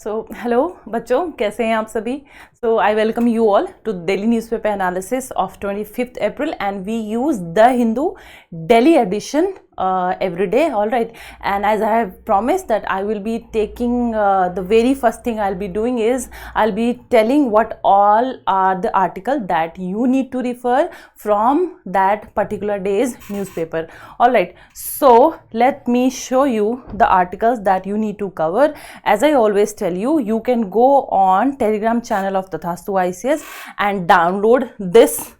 Hello बच्चों, कैसे हैं आप सभी। I welcome you all to daily newspaper analysis of 25th April and we use the Hindu daily edition every day. All right, and as I have promised that I will be taking the very first thing I'll be doing is I'll be telling what all are the articles that you need to refer from that particular day's newspaper. All right, so let me show you the articles that you need to cover. As I always tell you, you can go on Telegram channel of Tathastu ICS and download this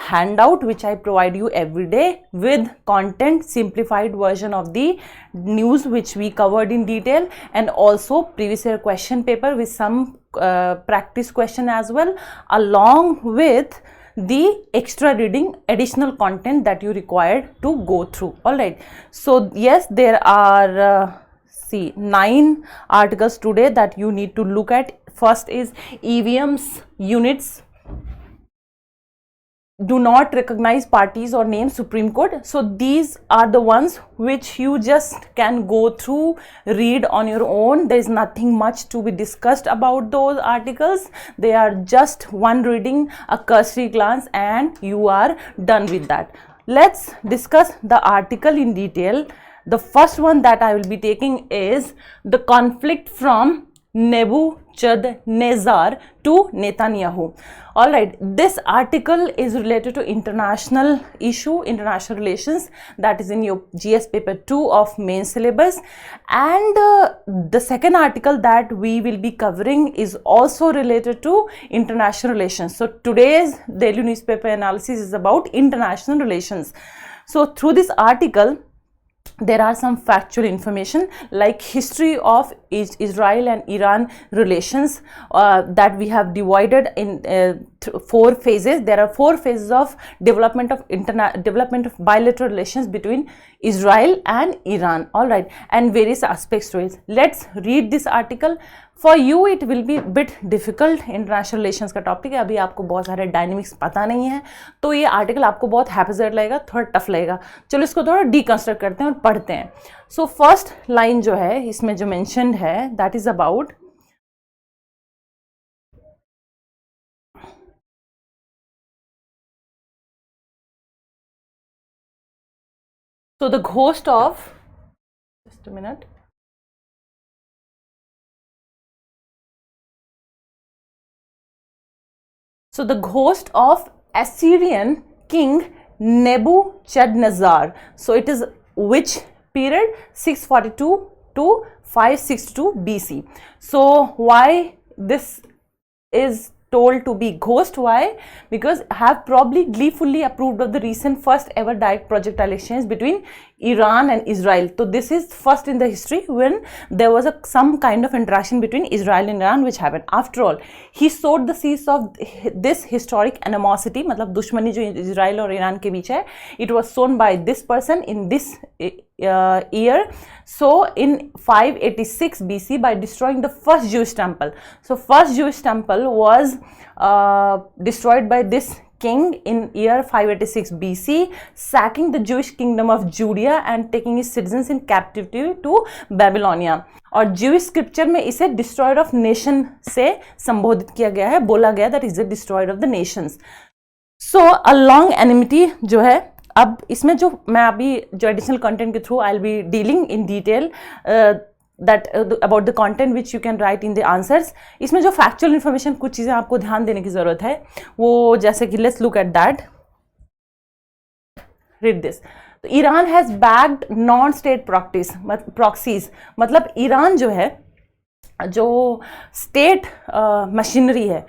handout which I provide you every day with content simplified version of the news which we covered in detail, and also previous year question paper with some practice question as well, along with the extra reading additional content that you required to go through. All right, so yes, there are 9 articles today that you need to look at. First is EVM's units do not recognize parties or name Supreme Court. So these are the ones which you just can go through, read on your own. There is nothing much to be discussed about those articles. They are just one reading, a cursory glance, and you are done with that. Let's discuss the article in detail. The first one that I will be taking is the conflict from Nebuchadnezzar to Netanyahu. All right, this article is related to international issue, international relations, that is in your GS paper 2 of main syllabus. And the second article that we will be covering is also related to international relations. So today's daily newspaper analysis is about international relations. So through this article, there are some factual information like history of Israel and Iran relations that we have divided in 4 phases. There are 4 phases of development of bilateral relations between Israel and Iran. All right, and various aspects to it. Let's read this article. For you it will be bit difficult. International relations का topic है, अभी आपको बहुत सारे dynamics पता नहीं है, तो ये आर्टिकल आपको बहुत हैप्पीजर्ड लगेगा, थोड़ा टफ लगेगा. चलो इसको थोड़ा डीकंस्ट्रक्ट करते हैं और पढ़ते हैं. सो फर्स्ट लाइन जो है इसमें जो मेंशन्ड है, that is about the ghost of, just a minute. So the ghost of Assyrian king Nebuchadnezzar. So it is which period? 642 to 562 BC. So why this is told to be ghost? Why? Because have probably gleefully approved of the recent first ever direct projectile exchange between Iran and Israel. So this is first in the history when there was some kind of interaction between Israel and Iran which happened. After all, he sowed the seeds of this historic animosity, मतलब दुश्मनी जो Israel और Iran के बीच है, it was sown by this person in this year. So in 586 BC by destroying the first Jewish temple. So first Jewish temple was destroyed by this king in year 586 BC, sacking the Jewish kingdom of Judea and taking his citizens in captivity to Babylonia. और Jewish scripture में इसे destroyer of nation से संबोधित किया गया है, बोला गया that is the destroyer of the nations. So a long enmity जो है, अब इसमें जो मैं अभी जो एडिशनल कंटेंट के through I will be dealing in detail that about the content which you can write in the answers. इसमें जो factual information कुछ चीज़ें आपको ध्यान देने की ज़रूरत है, वो जैसे कि let's look at that. Read this. Iran has backed non-state proxies. मतलब ईरान जो है, जो स्टेट मशीनरी है,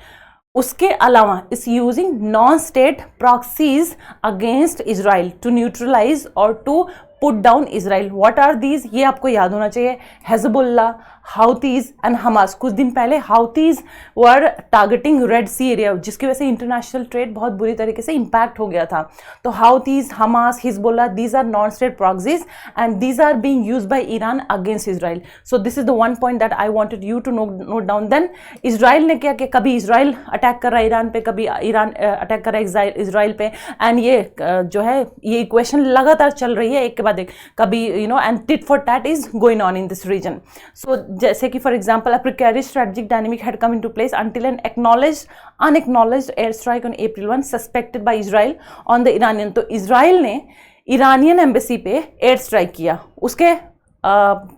उसके अलावा is using non state proxies against Israel to neutralize और to put down Israel. What are these, ये आपको याद होना चाहिए. Hezbollah, Houthis and Hamas. कुछ दिन पहले Houthis were targeting Red Sea area, जिसकी वजह से इंटरनेशनल ट्रेड बहुत बुरी तरीके से इम्पैक्ट हो गया था. तो Houthis, Hamas, Hezbollah, these are non state proxies and these are being used by Iran against Israel. So this is the one point that I wanted you to note down. Then Israel ने क्या किया, कभी Israel attack कर रहा है Iran पे, कभी Iran attack कर रहा है इजराइल पे, एंड ये जो है ये इक्वेशन लगातार चल रही है, एक के बाद बाद एक, कभी and tit for tat is going on in this region. So जैसे कि for example a precarious strategic dynamic had come into place until an unacknowledged air strike on April 1 suspected by Israel on the Iranian. तो Israel ने Iranian embassy पे air strike किया. उसके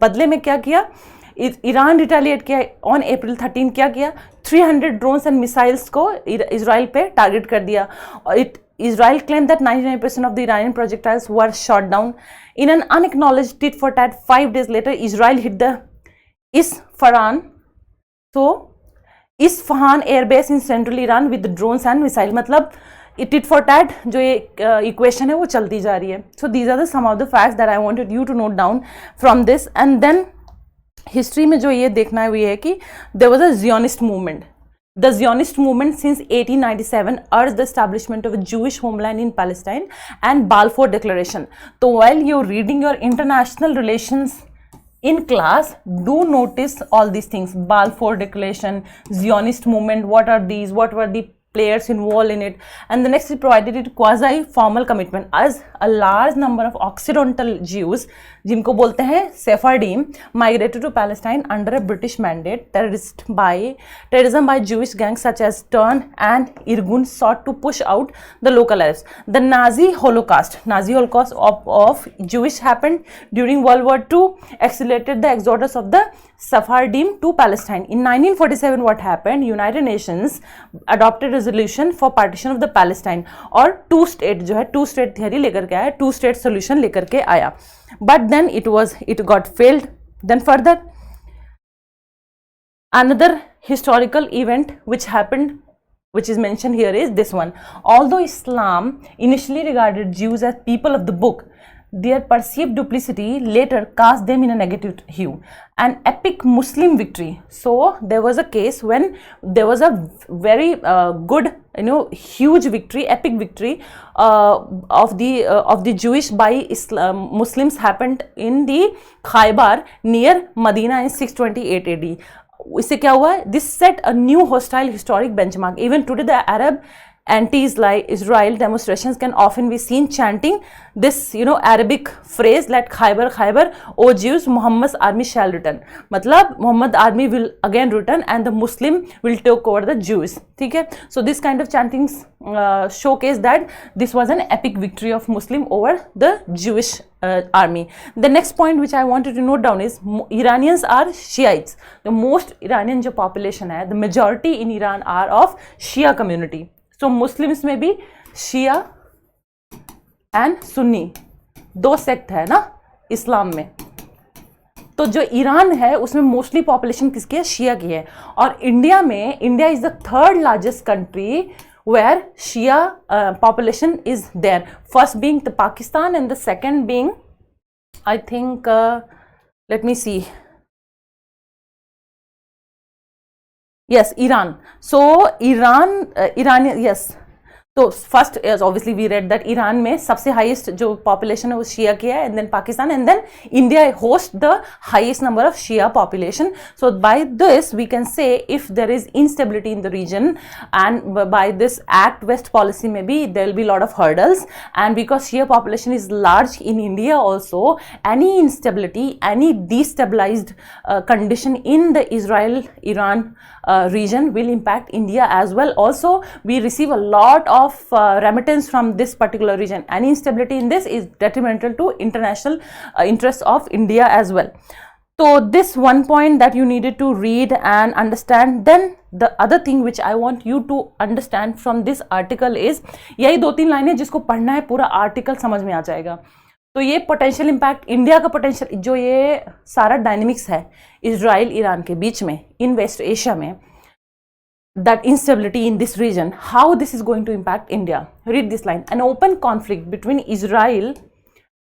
बदले में क्या किया, ईरान रिटेलिएट किया. ऑन April 13 क्या किया, 300 ड्रोन्स एंड मिसाइल्स को इजराइल पे टारगेट कर दिया. Israel claimed that 99% of the Iranian projectiles were shot down. In an unacknowledged tit for tat, 5 days later, Israel hit the Isfahan. So, Isfahan air base in central Iran with the drones and missiles. मतलब tit for tat जो ये equation है वो चलती जा रही है. So these are the some of the facts that I wanted you to note down from this. And then history में जो ये देखना है वो ये है कि there was a Zionist movement. The Zionist movement since 1897 urged the establishment of a Jewish homeland in Palestine and Balfour Declaration. So while you're reading your international relations in class, do notice all these things. Balfour Declaration, Zionist movement, what are these, what were the players involved in it. And the next it provided it quasi formal commitment as a large number of Occidental Jews, जिनको बोलते हैं Sephardim, migrated to Palestine under a British mandate. Terrorism by Jewish gangs such as Stern and Irgun sought to push out the local Arabs. The Nazi Holocaust of Jewish happened during World War II, accelerated the exodus of the Sephardim to Palestine. In 1947 what happened, United Nations adopted resolution for partition of the Palestine और to state जो है to state theory लेकर के आया, to state solution लेकर के आया. But then it got failed. Then further another historical event which happened, which is mentioned here, is this one. Although Islam initially regarded Jews as people of the book, their perceived duplicity later cast them in a negative hue. An epic Muslim victory. So there was a case when there was a very good, huge victory, epic victory of the Jewish by Muslims happened in the Khaybar near Medina in 628 AD. इससे क्या हुआ? This set a new hostile historic benchmark. Even today, the Arab anti-Israel demonstrations can often be seen chanting this, Arabic phrase like Khaybar, Khaybar, O Jews, Muhammad's army shall return. मतलब Muhammad army will again return and the Muslim will take over the Jews. ठीक है? So this kind of chantings showcase that this was an epic victory of Muslim over the Jewish army. The next point which I wanted to note down is Iranians are Shiites. The most Iranian जो population है, the majority in Iran are of Shia community. So Muslims में भी शिया and Sunni दो sect है ना इस्लाम में. तो जो ईरान है उसमें मोस्टली पॉपुलेशन किसकी है? शिया की है. और इंडिया में, India is the third largest country where Shia population is there. First being the Pakistan and the second being I think let me see, yes, Iran. So Iranian, yes. तो first obviously we read that Iran में सबसे highest जो population है वो शिया की है, and then Pakistan, and then India host the highest number of शिया population. So by this we can say if there is instability in the region and by this act west policy में भी there will be lot of hurdles, and because शिया population is large in India also, any instability, any destabilized condition in the Israel-Iran region will impact India as well. Also we receive a lot of remittance from this particular region. Any instability in this is detrimental to international interests of India as well. So this one point that you needed to read and understand. Then the other thing which I want you to understand from this article is, यही दो तीन लाइनें जिसको पढ़ना है पूरा article समझ में आ जाएगा. तो ये पोटेंशियल इम्पैक्ट, इंडिया का पोटेंशियल, जो ये सारा डायनेमिक्स है इजराइल ईरान के बीच में इन वेस्ट एशिया में, that instability in this region, how this is going to impact India. Read this line. An open conflict between Israel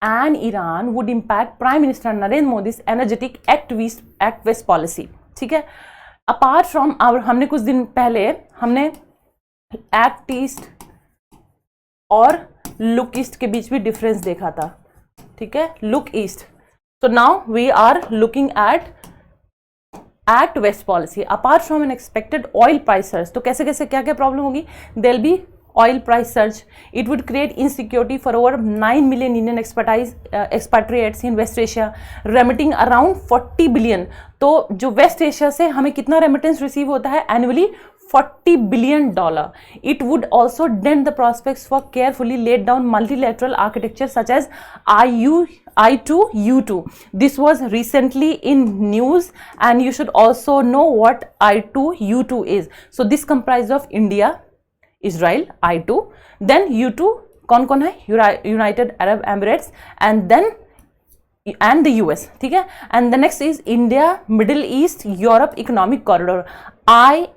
and Iran would impact Prime Minister Narendra Modi's energetic Act West policy. ठीक है? Apart from our, हमने कुछ दिन पहले हमने Act East और Look East के बीच भी डिफरेंस देखा था. ठीक है? Look East. So now we are looking at Act West policy. Apart from an expected oil price surge, तो कैसे कैसे क्या क्या प्रॉब्लम होगी? There will be oil price surge. It would create insecurity for over 9 million Indian expatriates in West Asia, remitting around 40 billion. तो जो waste Asia से हमें कितना रेमिटेंस रिसीव होता है annually? $40 billion. It would also dent the prospects for carefully laid down multilateral architecture such as I2U2. This was recently in news, and you should also know what I2U2 is. So this comprises of India, Israel, I2, then U2 कौन है? United Arab Emirates, and then and the US, ठीक है? And the next is India, Middle East, Europe Economic Corridor, IMEEC,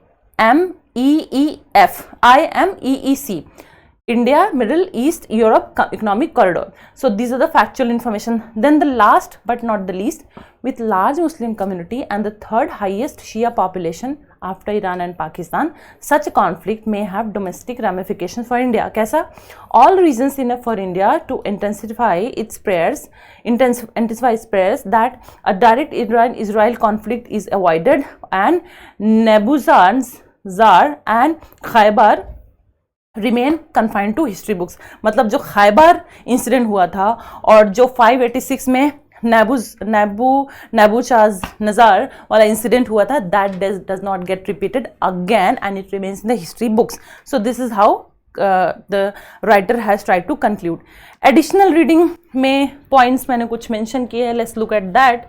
India, Middle East, Europe Economic Corridor. So these are the factual information. Then the last but not the least, with large Muslim community and the third highest Shia population after Iran and Pakistan, such a conflict may have domestic ramifications for India. कैसा? All reasons enough for India to intensify its prayers that a direct Iran-Israel conflict is avoided and Nebuzar and Khaybar remain confined to history books. मतलब जो Khyber incident हुआ था और जो 586 में Nebuchadnezzar वाला incident हुआ था, that does not get repeated again and it remains in the history books. So this is how the writer has tried to conclude. Additional reading में points मैंने कुछ mention किए हैं. Let's look at that.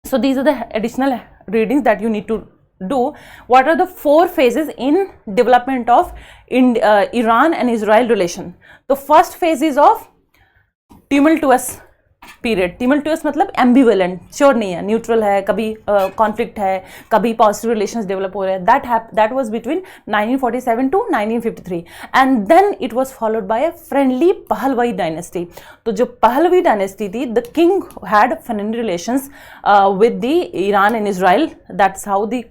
So these are the additional readings that you need to do. What are the 4 phases in development of Iran and Israel relation? The first phase is of tumultuous period. Tumultuous मतलब ambivalent, sure नहीं है, neutral है, कभी conflict है, कभी positive relations develop हो रहे हैं. That was between 1947 to 1953 and then it was followed by a friendly Pahlavi dynasty. तो जो पहलवी डायनेस्टी थी, the king had friendly relations with the Iran and Israel. That's how the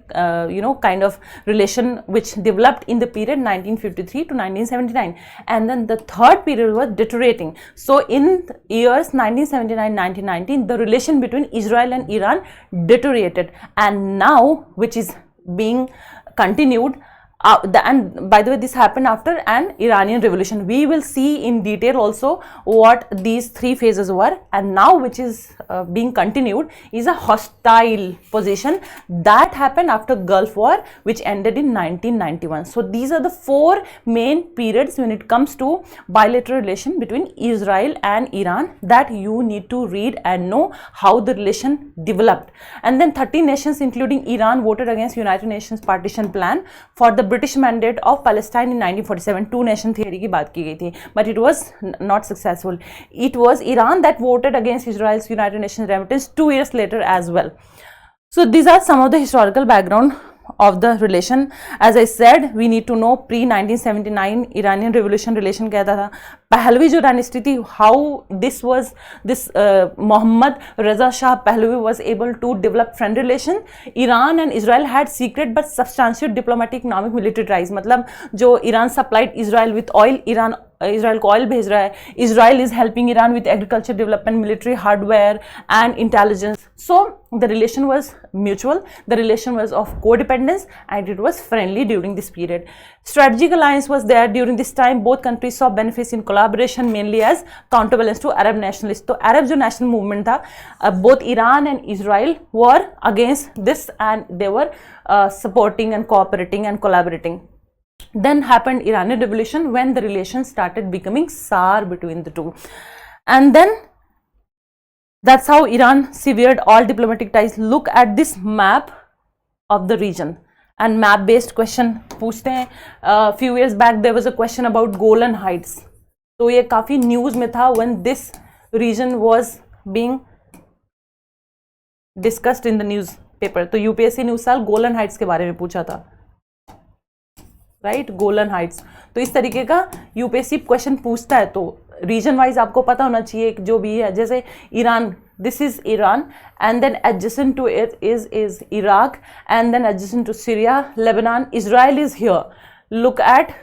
kind of relation which developed in the period 1953 to 1979. And then the third period was deteriorating. So in years 1979-1990, the relation between Israel and Iran deteriorated, and now which is being continued. And by the way, this happened after an Iranian revolution. We will see in detail also what these 3 phases were, and now which is being continued is a hostile position that happened after Gulf War, which ended in 1991. So these are the 4 main periods when it comes to bilateral relation between Israel and Iran that you need to read and know how the relation developed. And then 13 nations including Iran voted against United Nations partition plan for the British mandate of Palestine in 1947. 2 nation theory की बात की गई थी, but it was not successful. It was Iran that voted against Israel's United Nations remittance 2 years later as well. So these are some of the historical background of the relation. As I said, we need to know pre 1979 Iranian revolution relation कहता था. Pahlavi जो dynasty थी, how this Mohammad Reza Shah Pahlavi was able to develop friend relation. Iran and Israel had secret but substantial diplomatic, economic, military ties. मतलब जो Iran supplied Israel with oil, Israel को oil भेज रहा है. Israel is helping Iran with agriculture development, military hardware and intelligence. So the relation was mutual, the relation was of codependence, and it was friendly during this period. Strategic alliance was there during this time. Both countries saw benefits in collaboration mainly as counterbalance to Arab nationalists. तो Arab जो national movement था, both Iran and Israel were against this, and they were supporting and cooperating and collaborating. Then happened Iranian revolution when the relations started becoming sour between the two, and then that's how Iran severed all diplomatic ties. Look at this map of the region, and map based question पूछते हैं. Few years back there was a question about Golan Heights. तो ये काफी news में था when this region was being discussed in the newspaper. तो UPSC ने उस साल गोलन हाइट्स के बारे में पूछा था, राइट, गोलन हाइट्स. तो इस तरीके का यूपीएससी क्वेश्चन पूछता है, तो रीजन वाइज आपको पता होना चाहिए जो भी है. जैसे Iran, this is Iran, and then adjacent to it is Iraq, and then adjacent to Syria, Lebanon. Israel is here. Look at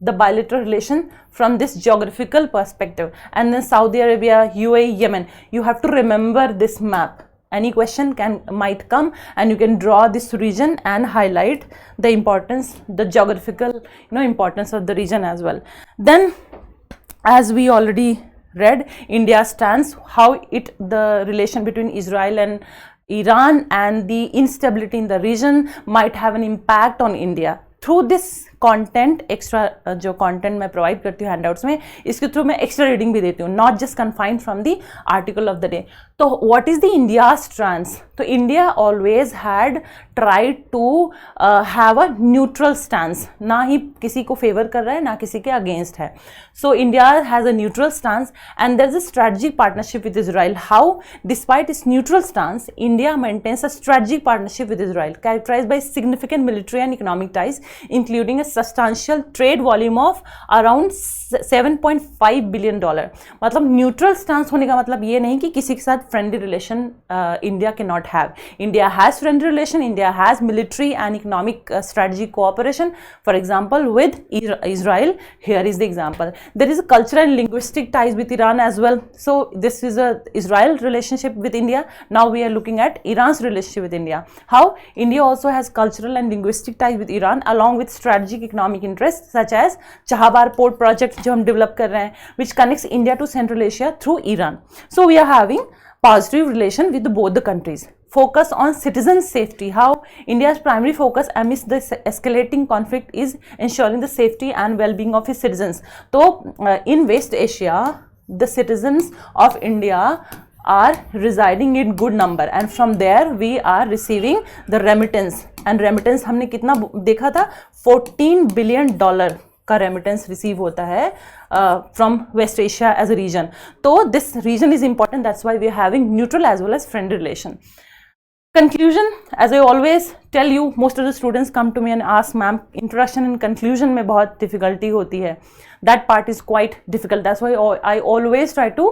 the bilateral relation from this geographical perspective, and then Saudi Arabia, UAE, Yemen. You have to remember this map. any question might come, and you can draw this region and highlight the importance, the geographical importance of the region as well. Then, as we already read, India stands, how the relation between Israel and Iran and the instability in the region might have an impact on India. Through this content extra जो content मैं provide करती हूँ handouts में, इसके through मैं extra reading भी देती हूँ, not just confined from the article of the day. तो what is the India stance? तो India always had tried to have a neutral stance, ना ही किसी को फेवर कर रहा है ना किसी के अगेंस्ट है. So India has a neutral stance and there is a strategic partnership with Israel. How? Despite its neutral stance, India maintains a strategic partnership with Israel characterized by significant military and economic ties, including a substantial trade volume of around $7.5 billion. मतलब neutral stance होने का मतलब ये नहीं कि किसी के साथ friendly relation India can not have. India has friendly relation, India has military and economic strategic cooperation, for example with Israel. Here is the example. There is a cultural and linguistic ties with Iran as well. So this is a Israel relationship with India. Now we are looking at Iran's relationship with India. How? India also has cultural and linguistic ties with Iran along with strategic economic interests such as Chahabar port project जो हम develop कर रहे हैं, which connects India to Central Asia through Iran. So we are having positive relation with both the countries. Focus on citizen safety. How? India's primary focus amidst the escalating conflict is ensuring the safety and well-being of its citizens. So in West Asia, the citizens of India are residing in good number and from there we are receiving the remittance. And remittance हमने कितना देखा था? $14 billion का remittance receive होता है from West Asia as a region. तो this region is important, that's why we are having neutral as well as friendly relation. Conclusion, as I always tell you, most of the students come to me and ask, ma'am, introduction and conclusion में बहुत difficulty होती है. That part is quite difficult. That's why I always try to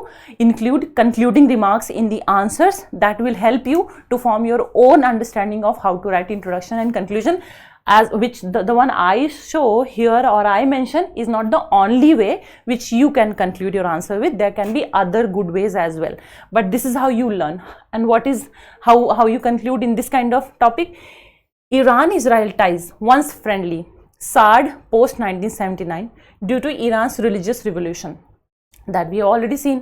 include concluding remarks in the answers that will help you to form your own understanding of how to write introduction and conclusion. As which the one I show here or I mention is not the only way which you can conclude your answer with. There can be other good ways as well, but this is how you learn. And what is how you conclude in this kind of topic? Iran-Israel ties once friendly soured post 1979 due to Iran's religious revolution. That we have already seen.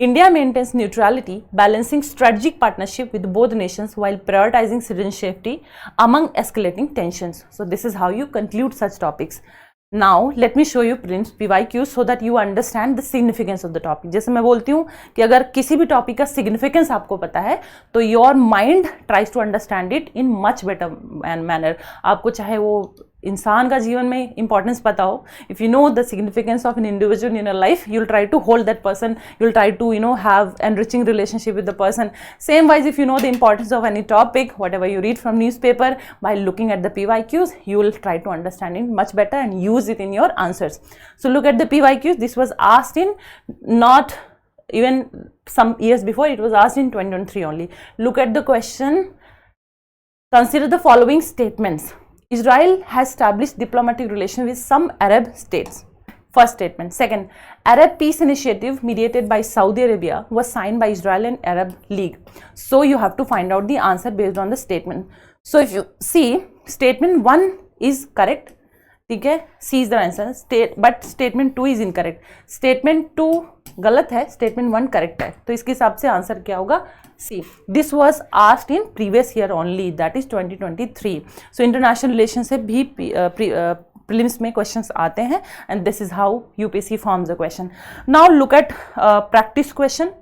India maintains neutrality, balancing strategic partnership with both nations while prioritizing citizen safety among escalating tensions. So this is how you conclude such topics. Now let me show you PYQs so that you understand the significance of the topic. जैसे मैं बोलती हूँ कि अगर किसी भी topic का significance आपको पता है तो your mind tries to understand it in much better manner. आपको चाहे वो इंसान का जीवन में इंपॉर्टेंस पता हो, if you know the significance of an individual in your life, you will try to hold that person, you will try to have enriching relationship with the person. Same wise if you know the importance of any topic, whatever you read from newspaper, by looking at the PYQs, you will try to understand it much better and use it in your answers. So look at the PYQs. This was asked in not even some years before, it was asked in 2023 only. Look at the question. Consider the following statements. Israel has established diplomatic relations with some Arab states. First statement. Second, Arab peace initiative mediated by Saudi Arabia was signed by Israel and Arab League. So you have to find out the answer based on the statement. So if you see, statement 1 is correct. ठीक है, C is the answer. But statement 2 is incorrect. Statement 2 गलत है, statement 1 correct है. तो इसके हिसाब से answer क्या होगा? C. This was asked in previous year only, that is 2023. So international relations से भी prelims में questions आते हैं, and this is how UPSC forms the question. Now look at practice question.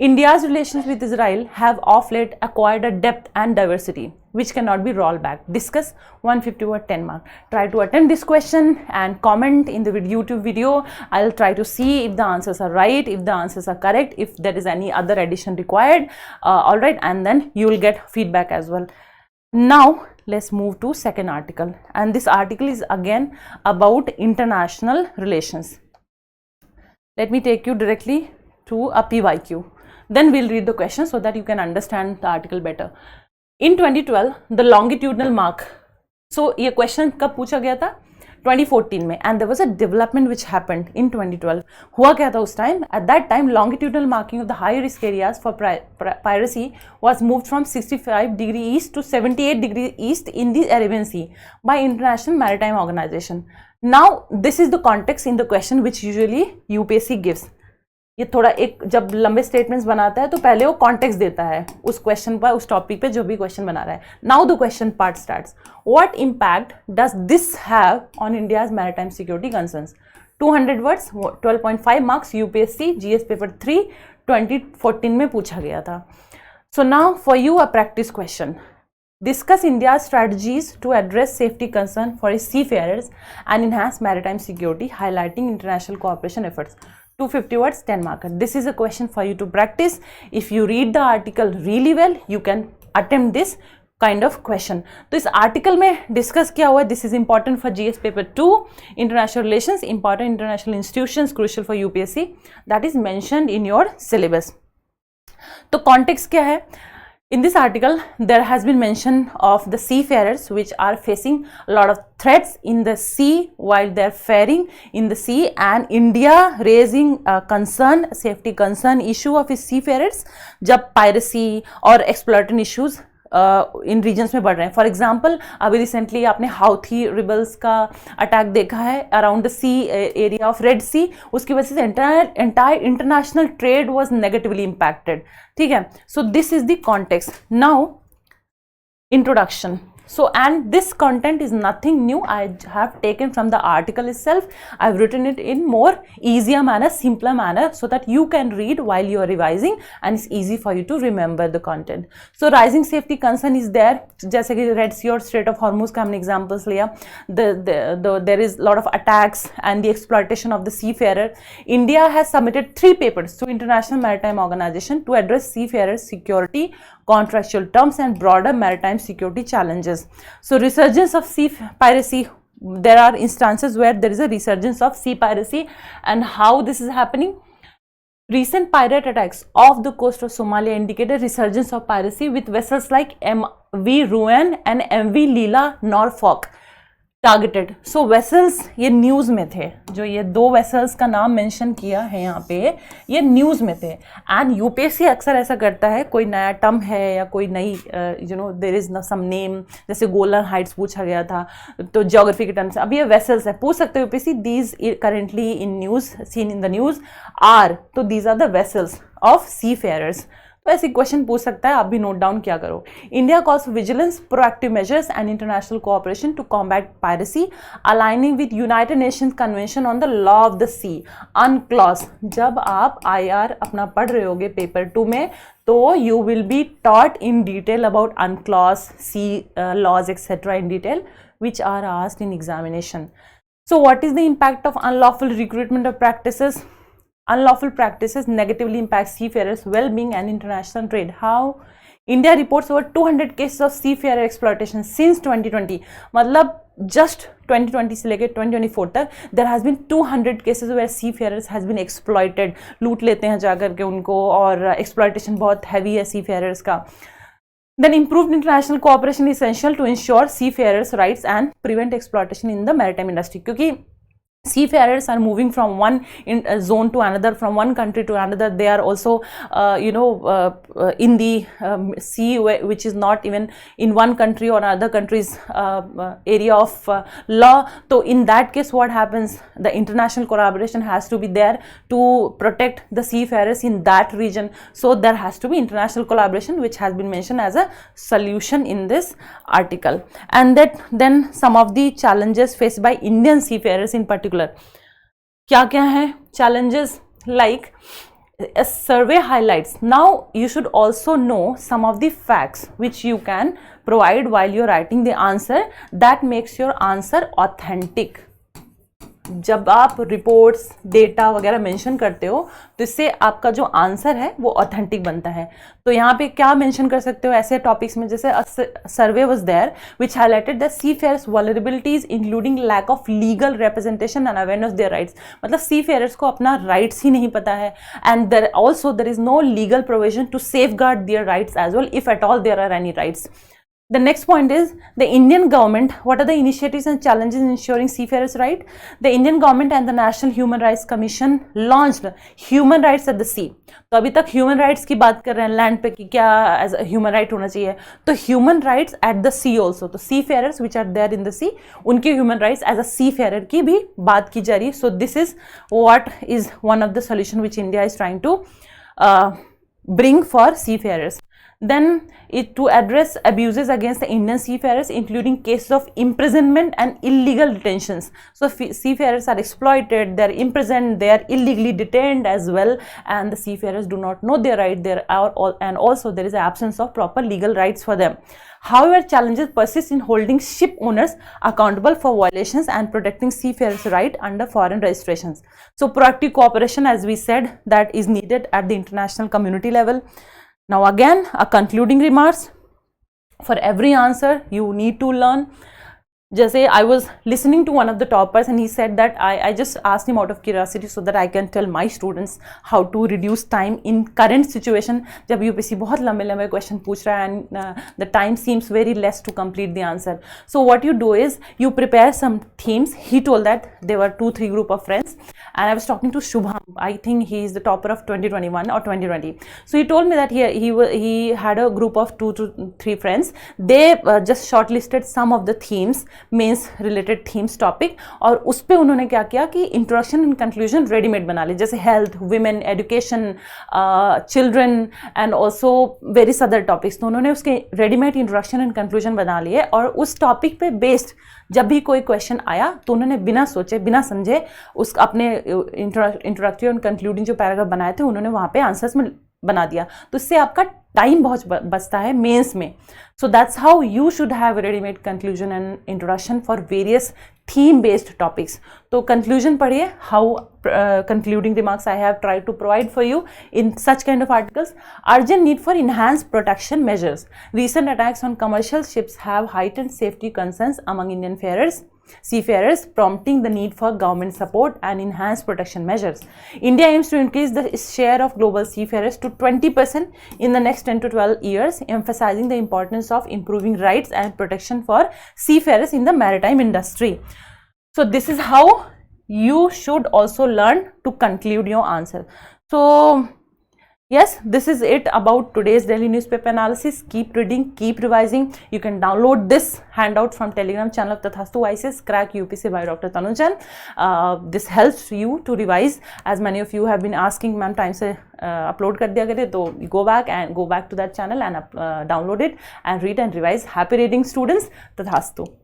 India's relations with Israel have of late acquired a depth and diversity which cannot be rolled back. Discuss 150 or 10 mark. Try to attempt this question and comment in the YouTube video. I'll try to see if the answers are right, if the answers are correct, if there is any other addition required. All right, and then you will get feedback as well. Now let's move to second article, and this article is again about international relations. Let me take you directly to a PYQ. Then we'll read the question so that you can understand the article better. In 2012, the longitudinal mark. So ये question कब पूछा गया था? 2014 में, and there was a development which happened in 2012. हुआ क्या था उस time? At that time longitudinal marking of the high risk areas for piracy was moved from 65 degree east to 78 degree east in the Arabian Sea by International Maritime Organization. Now this is the context in the question which usually UPSC gives. ये थोड़ा एक जब लंबे statements बनाता है तो पहले वो कॉन्टेक्स्ट देता है उस क्वेश्चन पर, उस टॉपिक पे जो भी क्वेश्चन बना रहा है. Now the question part starts. What impact does this have on India's maritime security concerns? 200 words, 12.5 marks, UPSC GS paper 3 2014 में पूछा गया था. So now for you a practice question. Discuss India's strategies to address safety concern for its seafarers and enhance maritime security, highlighting international cooperation efforts. 250 words, 10 marker. This is a question for you to practice. If you read the article really well, you can attempt this kind of question. तो इस article में discuss किया हुआ है. This is important for GS paper 2, international relations, important international institutions, crucial for UPSC, that is mentioned in your syllabus. तो context क्या है? In this article, there has been mention of the seafarers which are facing a lot of threats in the sea while they are faring in the sea, and India raising a concern, safety concern issue of its seafarers जब piracy और exploitation issues in regions में बढ़ रहे हैं. For example अभी recently आपने Houthi rebels का attack देखा है around the sea area of Red Sea. उसकी वजह से entire international trade was negatively impacted. ठीक है. So this is the context. Now introduction. So, and this content is nothing new. I have taken from the article itself. I've written it in more easier manner, simpler manner, so that you can read while you are revising and it's easy for you to remember the content. So, rising safety concern is there. जैसे कि Red Sea और Strait of Hormuz का हमने examples लिया. There is a lot of attacks and the exploitation of the seafarer. India has submitted 3 papers to International Maritime Organization to address seafarers' security, contractual terms and broader maritime security challenges. So resurgence of sea piracy, there are instances where there is a resurgence of sea piracy, and how this is happening? Recent pirate attacks off the coast of Somalia indicate a resurgence of piracy with vessels like MV Ruan and MV Leela Norfolk targeted. So vessels ये news में थे. जो ये 2 vessels का नाम mention किया है यहाँ पे, ये न्यूज़ में थे. एंड यूपीएससी अक्सर ऐसा करता है, कोई नया टर्म है या कोई नई देयर इज सम नेम, जैसे गोलन हाइट्स पूछा गया था तो ज्योग्राफी के टर्म से अब ये वेसल्स है, पूछ सकते हो UPSC these currently in news, seen in the news are, तो these are the vessels of seafarers. तो ऐसे क्वेश्चन पूछ सकता है, आप भी नोट डाउन क्या करो. India calls for vigilance, proactive measures and international cooperation to combat piracy, aligning with United Nations convention on the law of the sea, UNCLOS. जब आप आईआर अपना पढ़ रहे होगे पेपर 2 में, तो you will be taught in detail about UNCLOS, sea laws etcetera in detail which are asked in examination. So what is the impact of unlawful recruitment of practices? Unlawful practices negatively impact seafarers' well-being and international trade. How? India reports over 200 cases of seafarer exploitation since 2020. मतलब just 2020 से लेकर 2024 तक there has been 200 cases where seafarers has been exploited. लूट लेते हैं जाकर के उनको, और exploitation बहुत heavy है seafarers का. Then improved international cooperation is essential to ensure seafarers' rights and prevent exploitation in the maritime industry. क्योंकि seafarers are moving from one zone to another, from one country to another. They are also in the sea which is not even in one country or another country's area of law. So in that case what happens, the international collaboration has to be there to protect the seafarers in that region. So there has to be international collaboration, which has been mentioned as a solution in this article. And then some of the challenges faced by Indian seafarers in particular. क्या क्या है challenges? Like a survey highlights. Now you should also know some of the facts which you can provide while you're writing the answer that makes your answer authentic. जब आप reports, data वगैरह mention करते हो तो इससे आपका जो answer है वो ऑथेंटिक बनता है. तो यहाँ पे क्या मेंशन कर सकते हो ऐसे टॉपिक्स में, जैसे survey was there which highlighted the seafarers vulnerabilities including lack of legal representation and awareness their rights. मतलब सीफेयर्स को अपना राइट्स ही नहीं पता है, and there is no legal provision to safeguard their rights as well, if at all there are any rights. The next point is the Indian government. What are the initiatives and challenges in ensuring seafarers' right? The Indian government and the National Human Rights Commission launched human rights at the sea. तो अभी तक human rights की बात कर रहे हैं land पे कि क्या एज ह्यूमन राइट होना चाहिए, तो human rights at the sea also, तो seafarers which are there in the sea, उनके human rights as a seafarer की भी बात की जा रही है. So this is what is one of the solution which India is trying to bring for seafarers. Then it to address abuses against the Indian seafarers, including cases of imprisonment and illegal detentions. So seafarers are exploited, they are imprisoned, they are illegally detained as well, and the seafarers do not know their right. There are and also there is an absence of proper legal rights for them. However, challenges persist in holding ship owners accountable for violations and protecting seafarers' right under foreign registrations. So proactive cooperation, as we said, that is needed at the international community level. Now again, a concluding remarks. For every answer, you need to learn. जैसे I was listening to one of the toppers and he said that I just asked him out of curiosity so that I can tell my students how to reduce time in current situation. जब UPSC बहुत लंबे लंबे question पूछ रहा है and the time seems very less to complete the answer. So what you do is you prepare some themes. He told that there were 2-3 group of friends and I was talking to Shubham. I think he is the topper of 2021 or 2020. So he told me that he had a group of 2 to 3 friends. They just shortlisted some of the themes, mains related themes topic, और उस पर उन्होंने क्या किया कि introduction and conclusion readymade बना ली, जैसे health, women, education, children and also various other topics. तो उन्होंने उसके रेडीमेड इंट्रोडक्शन एंड कंक्लूजन बना लिए और उस टॉपिक पे बेस्ड जब भी कोई क्वेश्चन आया तो उन्होंने बिना सोचे बिना समझे उस अपने इंट्रोडक्टरी एंड कंक्लूडिंग जो पैराग्राफ बनाए थे उन्होंने वहाँ पे आंसर्स में बना दिया. तो इससे आपका टाइम बहुत बचता है मेंस में. So that's how you should have readymade conclusion and introduction for various theme based topics. तो कंक्लूजन पढ़िए, how concluding remarks I have tried to provide for you in such kind of articles. Urgent need for enhanced protection measures. Recent attacks on commercial ships have heightened safety concerns among Indian seafarers, prompting the need for government support and enhanced protection measures. India aims to increase the share of global seafarers to 20% in the next 10 to 12 years, emphasizing the importance of improving rights and protection for seafarers in the maritime industry. So this is how you should also learn to conclude your answer. So yes, this is it about today's daily newspaper analysis. Keep reading, keep revising. You can download this handout from Telegram channel of Tathastu ICS Crack UPSC by Dr. Tanujan. This helps you to revise, as many of you have been asking, ma'am time se upload kar diya kare, to go back to that channel and download it and read and revise. Happy reading, students. Tathastu.